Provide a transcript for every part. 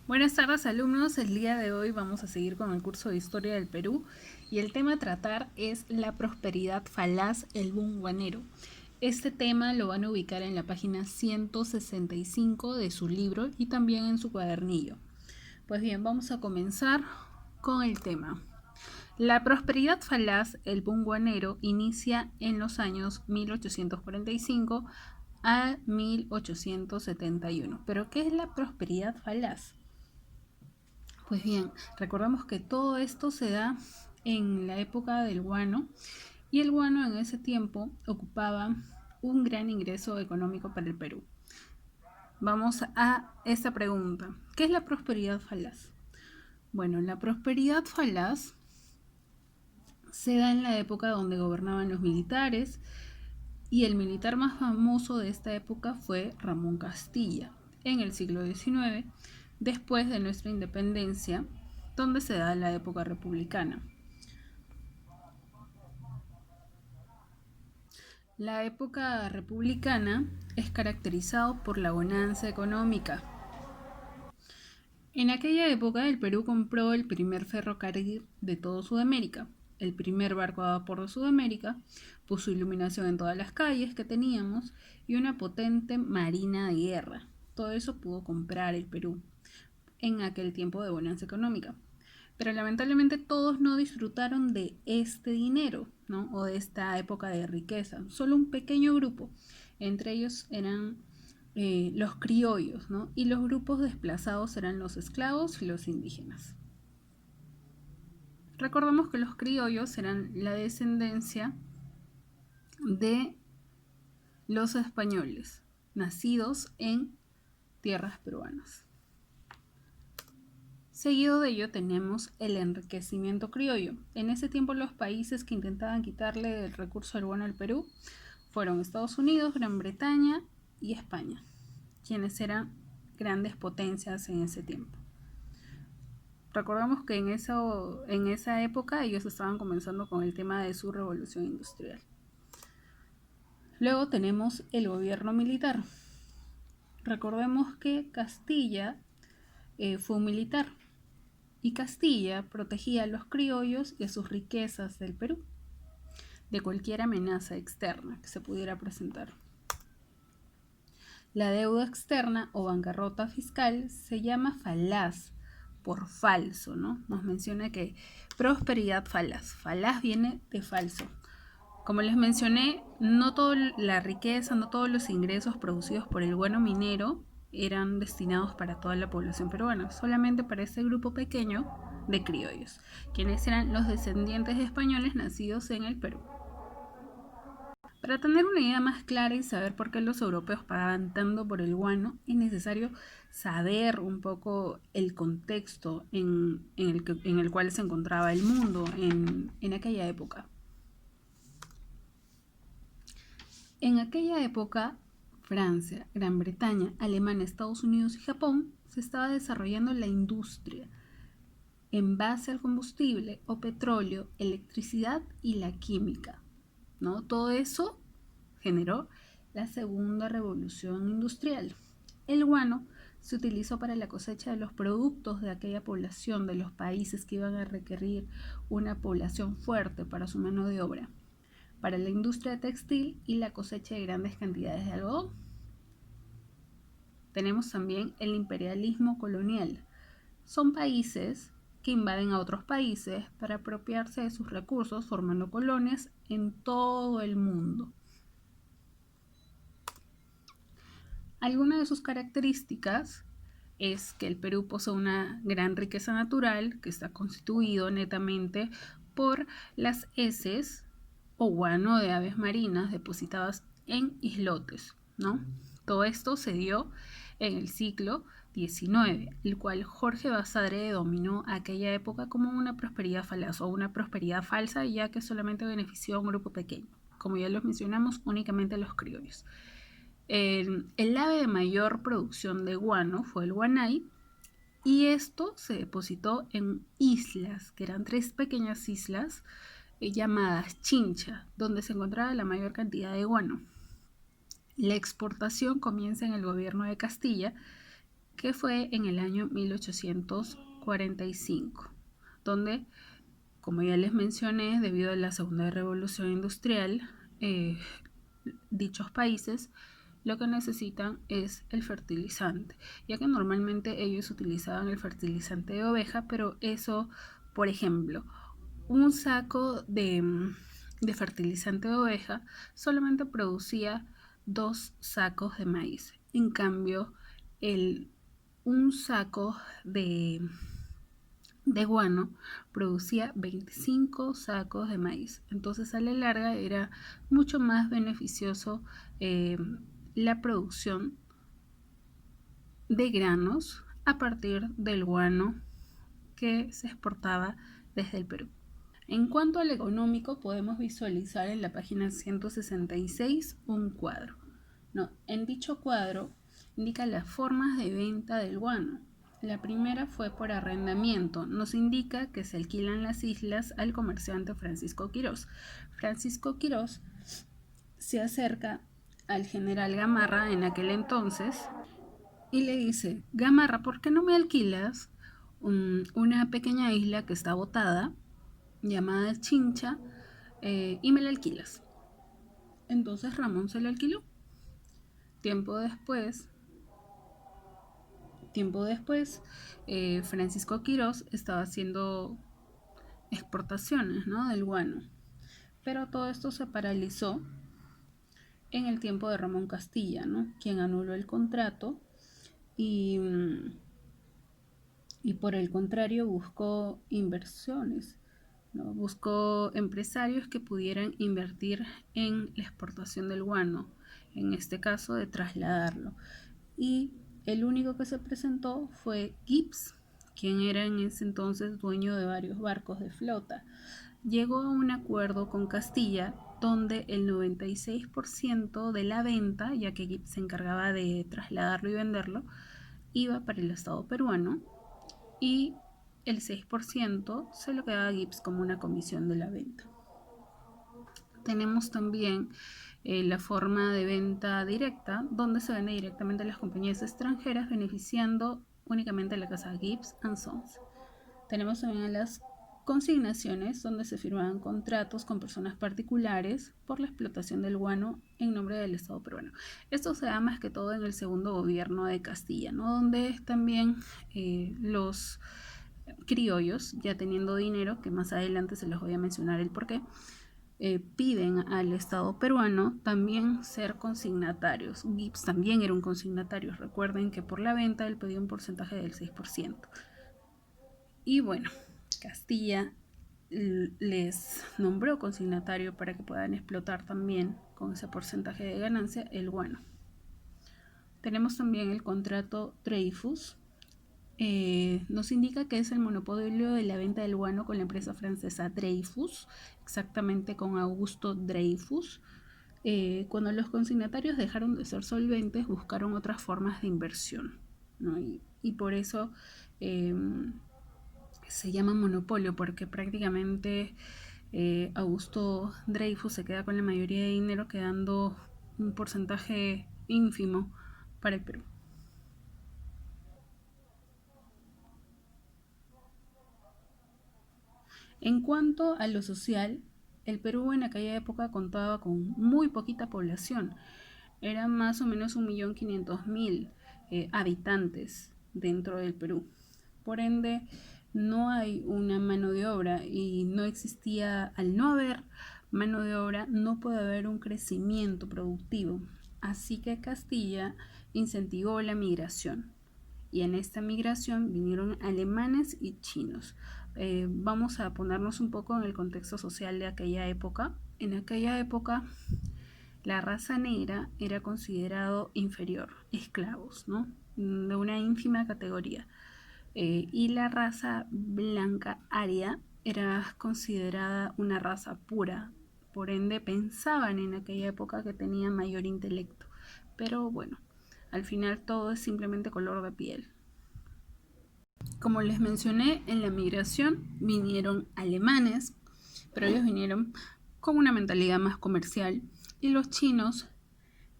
Buenas tardes, alumnos. El día de hoy vamos a seguir con el curso de Historia del Perú y el tema a tratar es la prosperidad falaz, el boom guanero. Este tema lo van a ubicar en la página 165 de su libro y también en su cuadernillo. Pues bien, vamos a comenzar con el tema. La prosperidad falaz, el boom guanero, inicia en los años 1845 a 1871. ¿Pero qué es la prosperidad falaz? Pues bien, recordemos que todo esto se da en la época del guano y el guano en ese tiempo ocupaba un gran ingreso económico para el Perú. Vamos a esta pregunta. ¿Qué es la prosperidad falaz? Bueno, la prosperidad falaz se da en la época donde gobernaban los militares y el militar más famoso de esta época fue Ramón Castilla en el siglo XIX, después de nuestra independencia, donde se da la época republicana. La época republicana es caracterizada por la bonanza económica. En aquella época el Perú compró el primer ferrocarril de toda Sudamérica, el primer barco a vapor de Sudamérica, puso iluminación en todas las calles que teníamos y una potente marina de guerra. Todo eso pudo comprar el Perú en aquel tiempo de bonanza económica. Pero lamentablemente todos no disfrutaron de este dinero, ¿no? O de esta época de riqueza. Solo un pequeño grupo. Entre ellos eran los criollos, ¿no? Y los grupos desplazados eran los esclavos y los indígenas. Recordemos que los criollos eran la descendencia de los españoles, nacidos en tierras peruanas. Seguido de ello tenemos el enriquecimiento criollo. En ese tiempo los países que intentaban quitarle el recurso del guano al Perú fueron Estados Unidos, Gran Bretaña y España, quienes eran grandes potencias en ese tiempo. Recordemos que en esa época ellos estaban comenzando con el tema de su revolución industrial. Luego tenemos el gobierno militar. Recordemos que Castilla fue un militar y Castilla protegía a los criollos y a sus riquezas del Perú de cualquier amenaza externa que se pudiera presentar. La deuda externa o bancarrota fiscal se llama falaz por falso, ¿no? Nos menciona que prosperidad falaz. Falaz viene de falso. Como les mencioné, no toda la riqueza, no todos los ingresos producidos por el guano minero eran destinados para toda la población peruana, solamente para ese grupo pequeño de criollos, quienes eran los descendientes de españoles nacidos en el Perú. Para tener una idea más clara y saber por qué los europeos pagaban tanto por el guano, es necesario saber un poco el contexto en el cual se encontraba el mundo en aquella época. En aquella época, Francia, Gran Bretaña, Alemania, Estados Unidos y Japón se estaba desarrollando la industria en base al combustible o petróleo, electricidad y la química, ¿no? Todo eso generó la segunda revolución industrial. El guano se utilizó para la cosecha de los productos de aquella población, de los países que iban a requerir una población fuerte para su mano de obra, para la industria textil y la cosecha de grandes cantidades de algodón. Tenemos también el imperialismo colonial. Son países que invaden a otros países para apropiarse de sus recursos, formando colonias en todo el mundo. Alguna de sus características es que el Perú posee una gran riqueza natural que está constituido netamente por las heces o guano de aves marinas depositadas en islotes, ¿no? Todo esto se dio en el siglo XIX, el cual Jorge Basadre denominó aquella época como una prosperidad falaz o una prosperidad falsa, ya que solamente benefició a un grupo pequeño, como ya los mencionamos, únicamente a los criollos. El ave de mayor producción de guano fue el guanay, y esto se depositó en islas, que eran 3 pequeñas islas llamadas Chincha, donde se encontraba la mayor cantidad de guano. La exportación comienza en el gobierno de Castilla que fue en el año 1845, donde, como ya les mencioné, debido a la Segunda Revolución Industrial, dichos países lo que necesitan es el fertilizante, ya que normalmente ellos utilizaban el fertilizante de oveja, pero eso, por ejemplo, un saco de fertilizante de oveja solamente producía 2 sacos de maíz. En cambio, un saco de guano producía 25 sacos de maíz. Entonces, a la larga era mucho más beneficioso la producción de granos a partir del guano que se exportaba desde el Perú. En cuanto al económico, podemos visualizar en la página 166 un cuadro. En dicho cuadro indica las formas de venta del guano. La primera fue por arrendamiento. Nos indica que se alquilan las islas al comerciante Francisco Quirós. Francisco Quirós se acerca al general Gamarra en aquel entonces y le dice: Gamarra, ¿por qué no me alquilas una pequeña isla que está botada, llamada Chincha, y me la alquilas? Entonces Ramón se la alquiló. Tiempo después, Francisco Quirós estaba haciendo exportaciones, ¿no?, del guano, pero todo esto se paralizó en el tiempo de Ramón Castilla, ¿no?, quien anuló el contrato y por el contrario buscó inversiones, ¿no? Buscó empresarios que pudieran invertir en la exportación del guano, en este caso de trasladarlo. Y el único que se presentó fue Gibbs, quien era en ese entonces dueño de varios barcos de flota. Llegó a un acuerdo con Castilla donde el 96% de la venta, ya que Gibbs se encargaba de trasladarlo y venderlo, iba para el Estado peruano y el 6% se lo quedaba Gibbs como una comisión de la venta. Tenemos también la forma de venta directa, donde se vende directamente a las compañías extranjeras, beneficiando únicamente a la casa Gibbs & Sons. Tenemos también las consignaciones, donde se firmaban contratos con personas particulares por la explotación del guano en nombre del Estado peruano. Esto se da más que todo en el segundo gobierno de Castilla, ¿no?, donde también los criollos, ya teniendo dinero, que más adelante se los voy a mencionar el porqué, piden al Estado peruano también ser consignatarios. Gibbs también era un consignatario. Recuerden que por la venta él pedía un porcentaje del 6%. Y bueno, Castilla les nombró consignatario para que puedan explotar también con ese porcentaje de ganancia el guano. Tenemos también el contrato Dreyfus. Nos indica que es el monopolio de la venta del guano con la empresa francesa Dreyfus, exactamente con Augusto Dreyfus. Cuando los consignatarios dejaron de ser solventes, buscaron otras formas de inversión, ¿no? Y por eso se llama monopolio, porque prácticamente Augusto Dreyfus se queda con la mayoría de dinero, quedando un porcentaje ínfimo para el Perú. En cuanto a lo social, el Perú en aquella época contaba con muy poquita población. Eran más o menos 1.500.000 habitantes dentro del Perú. Por ende, no hay una mano de obra y no existía, al no haber mano de obra, no puede haber un crecimiento productivo. Así que Castilla incentivó la migración. Y en esta migración vinieron alemanes y chinos. Vamos a ponernos un poco en el contexto social de aquella época. En aquella época la raza negra era considerado inferior, esclavos, ¿no?, de una ínfima categoría. Y la raza blanca aria era considerada una raza pura. Por ende pensaban en aquella época que tenía mayor intelecto. Pero bueno, al final todo es simplemente color de piel. Como les mencioné, en la migración vinieron alemanes, pero ellos vinieron con una mentalidad más comercial, y los chinos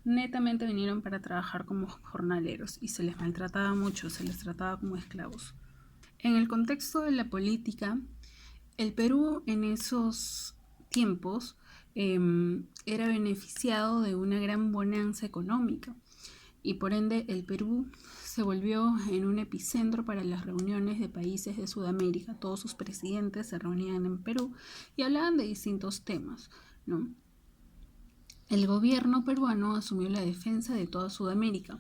netamente vinieron para trabajar como jornaleros y se les maltrataba mucho, se les trataba como esclavos. En el contexto de la política, el Perú en esos tiempos era beneficiado de una gran bonanza económica y por ende el Perú se volvió en un epicentro para las reuniones de países de Sudamérica. Todos sus presidentes se reunían en Perú y hablaban de distintos temas, ¿no? El gobierno peruano asumió la defensa de toda Sudamérica.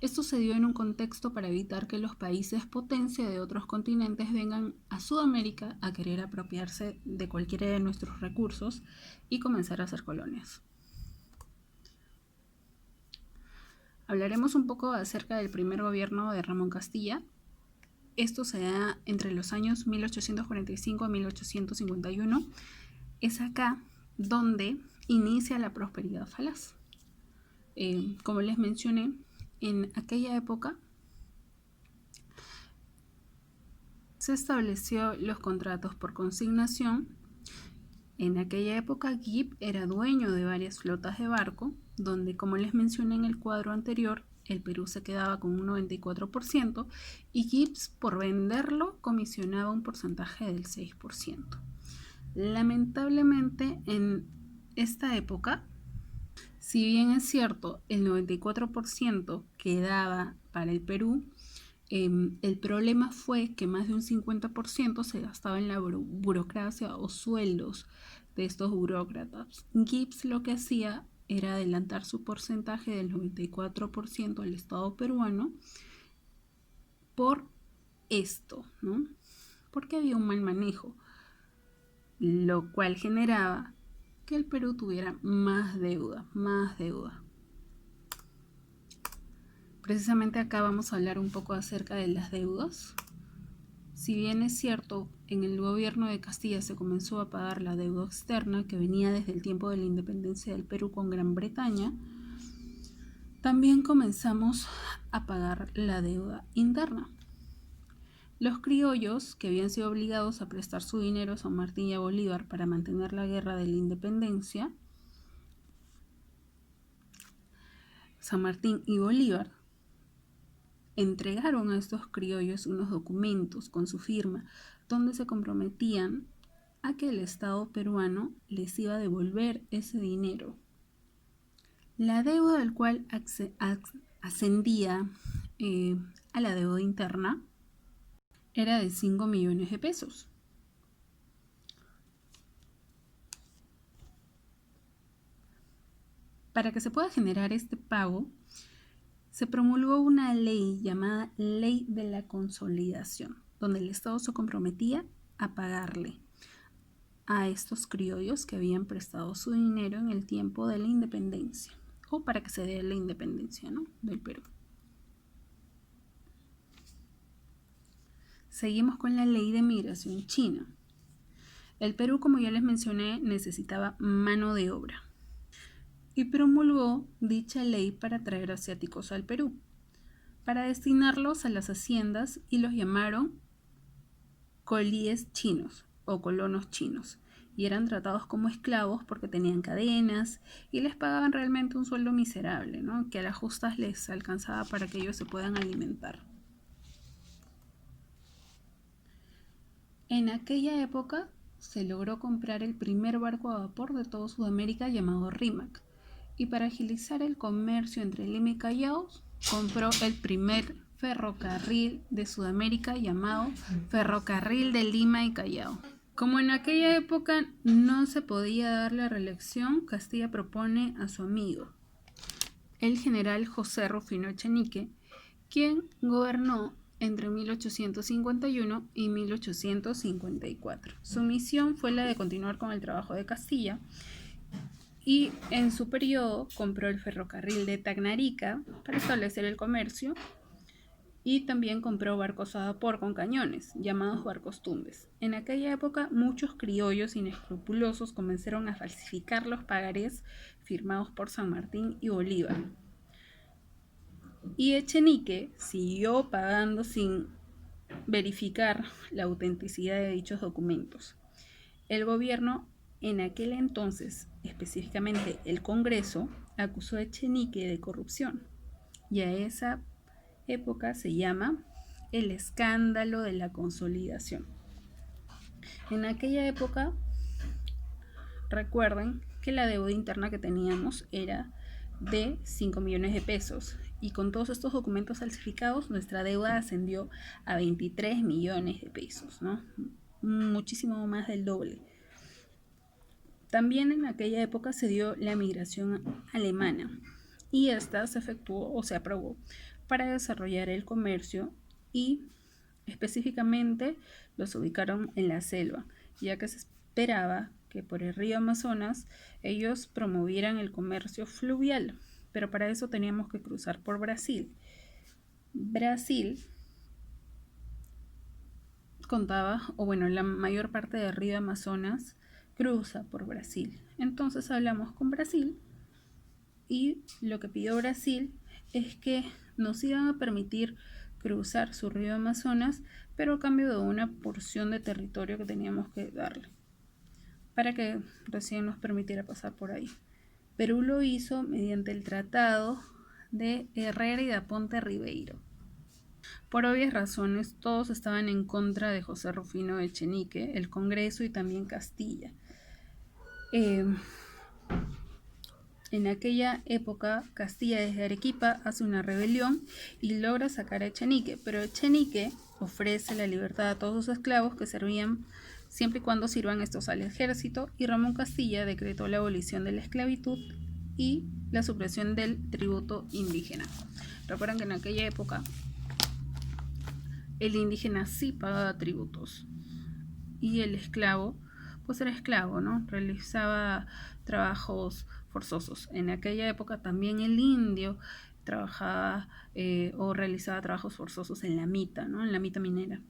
Esto se dio en un contexto para evitar que los países potencia de otros continentes vengan a Sudamérica a querer apropiarse de cualquiera de nuestros recursos y comenzar a hacer colonias. Hablaremos un poco acerca del primer gobierno de Ramón Castilla. Esto se da entre los años 1845 a 1851. Es acá donde inicia la prosperidad falaz. Como les mencioné, en aquella época se estableció los contratos por consignación. En aquella época Gibb era dueño de varias flotas de barco, donde, como les mencioné en el cuadro anterior, el Perú se quedaba con un 94% y Gibbs por venderlo comisionaba un porcentaje del 6%. Lamentablemente en esta época, si bien es cierto, el 94% quedaba para el Perú, el problema fue que más de un 50% se gastaba en la burocracia o sueldos de estos burócratas. Gibbs lo que hacía era adelantar su porcentaje del 94% al Estado peruano por esto, ¿no? Porque había un mal manejo, lo cual generaba que el Perú tuviera más deuda. Precisamente acá vamos a hablar un poco acerca de las deudas. Si bien es cierto, en el gobierno de Castilla se comenzó a pagar la deuda externa que venía desde el tiempo de la independencia del Perú con Gran Bretaña, también comenzamos a pagar la deuda interna. Los criollos, que habían sido obligados a prestar su dinero a San Martín y a Bolívar para mantener la guerra de la independencia, San Martín y Bolívar entregaron a estos criollos unos documentos con su firma donde se comprometían a que el Estado peruano les iba a devolver ese dinero. La deuda del cual ascendía a la deuda interna era de 5 millones de pesos. Para que se pueda generar este pago, se promulgó una ley llamada Ley de la Consolidación, donde el Estado se comprometía a pagarle a estos criollos que habían prestado su dinero en el tiempo de la independencia, o para que se dé la independencia, ¿no?, del Perú. Seguimos con la Ley de Migración China. El Perú, como ya les mencioné, necesitaba mano de obra y promulgó dicha ley para traer asiáticos al Perú, para destinarlos a las haciendas, y los llamaron colíes chinos o colonos chinos, y eran tratados como esclavos porque tenían cadenas y les pagaban realmente un sueldo miserable, ¿no?, que a las justas les alcanzaba para que ellos se puedan alimentar. En aquella época se logró comprar el primer barco a vapor de toda Sudamérica llamado Rímac, y para agilizar el comercio entre Lima y Callao compró el primer ferrocarril de Sudamérica llamado Ferrocarril de Lima y Callao. Como en aquella época no se podía dar la reelección, Castilla propone a su amigo, el general José Rufino Echenique, quien gobernó entre 1851 y 1854. Su misión fue la de continuar con el trabajo de Castilla, y en su periodo compró el ferrocarril de Tacnarica para establecer el comercio, y también compró barcos a vapor con cañones, llamados barcos tumbes. En aquella época, muchos criollos inescrupulosos comenzaron a falsificar los pagarés firmados por San Martín y Bolívar, y Echenique siguió pagando sin verificar la autenticidad de dichos documentos. El gobierno en aquel entonces, específicamente el Congreso, acusó a Echenique de corrupción y a esa época se llama el escándalo de la consolidación. En aquella época, recuerden que la deuda interna que teníamos era de 5 millones de pesos y con todos estos documentos falsificados nuestra deuda ascendió a 23 millones de pesos, ¿no? Muchísimo más del doble. También en aquella época se dio la migración alemana y esta se efectuó o se aprobó para desarrollar el comercio y específicamente los ubicaron en la selva, ya que se esperaba que por el río Amazonas ellos promovieran el comercio fluvial, pero para eso teníamos que cruzar por Brasil. Brasil contaba, o bueno, la mayor parte del río Amazonas cruza por Brasil. Entonces hablamos con Brasil y lo que pidió Brasil es que nos iban a permitir cruzar su río Amazonas, pero a cambio de una porción de territorio que teníamos que darle para que recién nos permitiera pasar por ahí. Perú lo hizo mediante el Tratado de Herrera y de Aponte Ribeiro. Por obvias razones, todos estaban en contra de José Rufino Echenique, el Congreso y también Castilla. En aquella época, Castilla desde Arequipa hace una rebelión y logra sacar a Echenique, pero Echenique ofrece la libertad a todos sus esclavos que servían siempre y cuando sirvan estos al ejército, y Ramón Castilla decretó la abolición de la esclavitud y la supresión del tributo indígena. Recuerden que en aquella época el indígena sí pagaba tributos y el esclavo pues era esclavo, ¿no? Realizaba trabajos forzosos. En aquella época también el indio trabajaba o realizaba trabajos forzosos en la mita, ¿no? En la mita minera.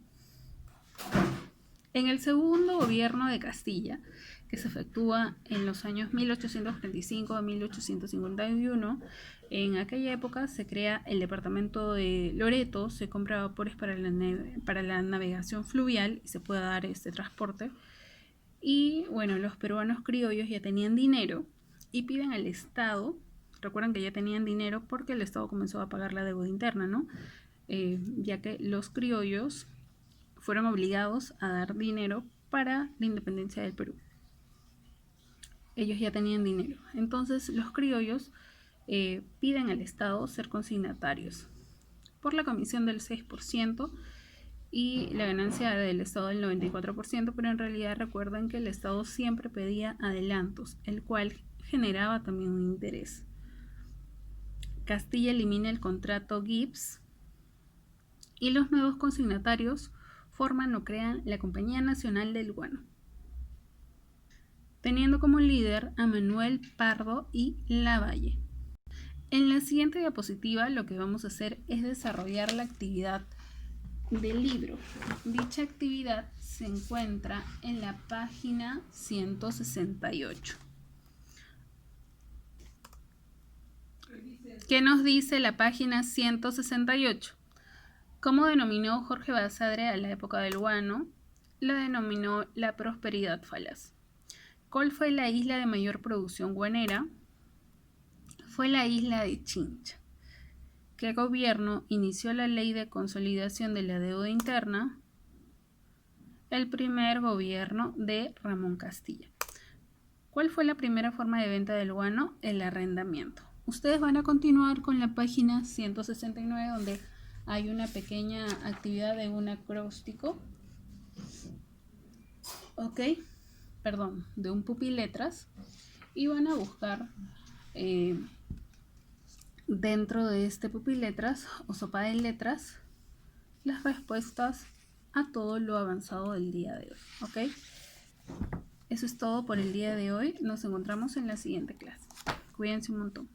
En el segundo gobierno de Castilla, que se efectúa en los años 1835 a 1851, en aquella época se crea el departamento de Loreto, se compra vapores para la navegación fluvial y se puede dar este transporte. Y bueno, los peruanos criollos ya tenían dinero y piden al Estado, recuerdan que ya tenían dinero porque el Estado comenzó a pagar la deuda interna, ¿no? Ya que los criollos fueron obligados a dar dinero para la independencia del Perú. Ellos ya tenían dinero. Entonces los criollos piden al Estado ser consignatarios por la comisión del 6% y la ganancia del Estado del 94%, pero en realidad recuerden que el Estado siempre pedía adelantos, el cual generaba también un interés. Castilla elimina el contrato Gibbs y los nuevos consignatarios forman o crean la Compañía Nacional del Guano, teniendo como líder a Manuel Pardo y Lavalle. En la siguiente diapositiva lo que vamos a hacer es desarrollar la actividad del libro. Dicha actividad se encuentra en la página 168. ¿Qué nos dice la página 168? ¿Cómo denominó Jorge Basadre a la época del guano? La denominó la prosperidad falaz. ¿Cuál fue la isla de mayor producción guanera? Fue la isla de Chincha. ¿Qué gobierno inició la ley de consolidación de la deuda interna? El primer gobierno de Ramón Castilla. ¿Cuál fue la primera forma de venta del guano? El arrendamiento. Ustedes van a continuar con la página 169, donde hay una pequeña actividad de un acróstico. ¿Ok? Perdón, de un pupiletras. Y van a buscar dentro de este pupiletras o sopa de letras las respuestas a todo lo avanzado del día de hoy. ¿Ok? Eso es todo por el día de hoy. Nos encontramos en la siguiente clase. Cuídense un montón.